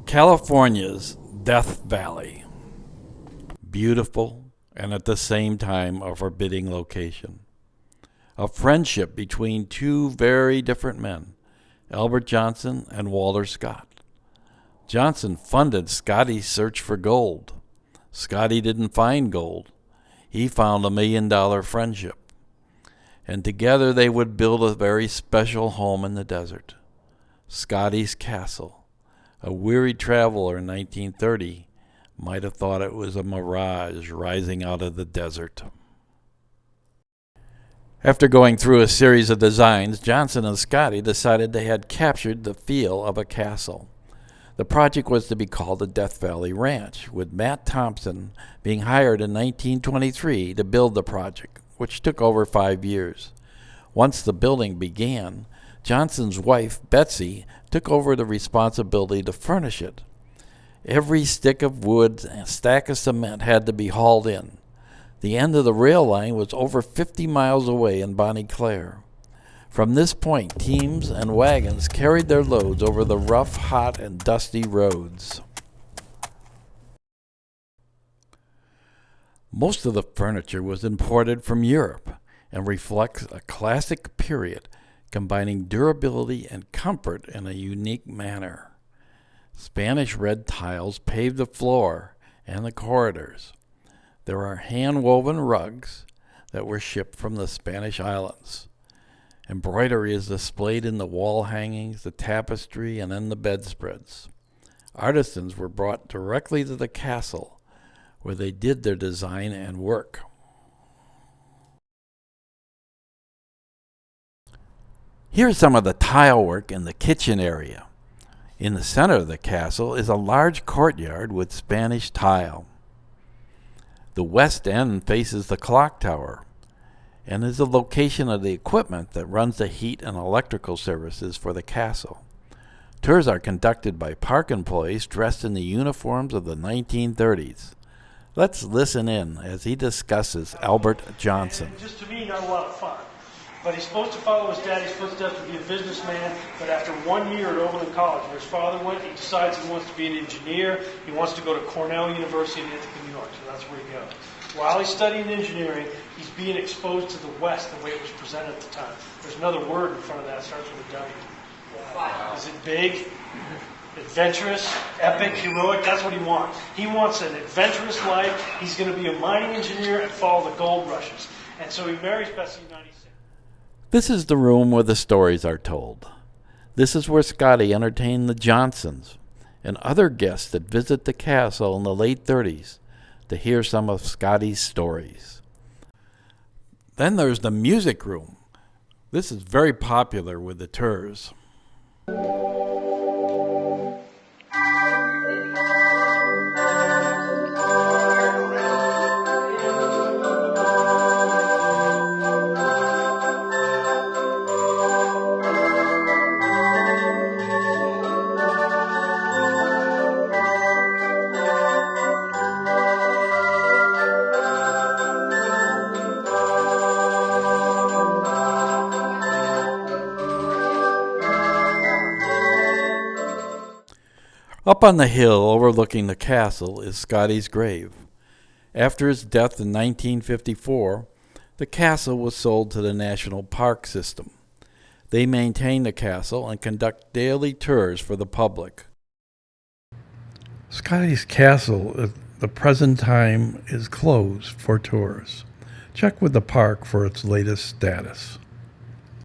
California's Death Valley. Beautiful and at the same time a forbidding location. A friendship between two very different men, Albert Johnson and Walter Scott. Johnson funded Scotty's search for gold. Scotty didn't find gold. He found $1 million friendship. And together they would build a very special home in the desert. Scotty's castle. A weary traveler in 1930 might have thought it was a mirage rising out of the desert. After going through a series of designs, Johnson and Scotty decided they had captured the feel of a castle. The project was to be called the Death Valley Ranch, with Matt Thompson being hired in 1923 to build the project, which took over 5 years. Once the building began, Johnson's wife, Bessie, took over the responsibility to furnish it. Every stick of wood and stack of cement had to be hauled in. The end of the rail line was over 50 miles away in Bonnie Claire. From this point, teams and wagons carried their loads over the rough, hot, and dusty roads. Most of the furniture was imported from Europe and reflects a classic period, combining durability and comfort in a unique manner. Spanish red tiles paved the floor and the corridors. There are hand-woven rugs that were shipped from the Spanish islands. Embroidery is displayed in the wall hangings, the tapestry, and in the bedspreads. Artisans were brought directly to the castle, where they did their design and work. Here's some of the tile work in the kitchen area. In the center of the castle is a large courtyard with Spanish tile. The west end faces the clock tower and is the location of the equipment that runs the heat and electrical services for the castle. Tours are conducted by park employees dressed in the uniforms of the 1930s. Let's listen in as he discusses Albert Johnson. And just to me, not a lot of fun. But he's supposed to follow his daddy's footsteps and be a businessman. But after 1 year at Oberlin College, where his father went, he decides he wants to be an engineer. He wants to go to Cornell University in Ithaca, New York. So that's where he goes. While he's studying engineering, he's being exposed to the West the way it was presented at the time. There's another word in front of that. It starts with a W. Wow. Is it big? Adventurous, epic, heroic? That's what he wants. He wants an adventurous life. He's going to be a mining engineer and follow the gold rushes. And so he marries Bessie in 96. This is the room where the stories are told. This is where Scotty entertained the Johnsons and other guests that visit the castle in the late 30s to hear some of Scotty's stories. Then there's the music room. This is very popular with the tours. Up on the hill overlooking the castle is Scotty's grave. After his death in 1954, the castle was sold to the National Park System. They maintain the castle and conduct daily tours for the public. Scotty's castle at the present time is closed for tours. Check with the park for its latest status.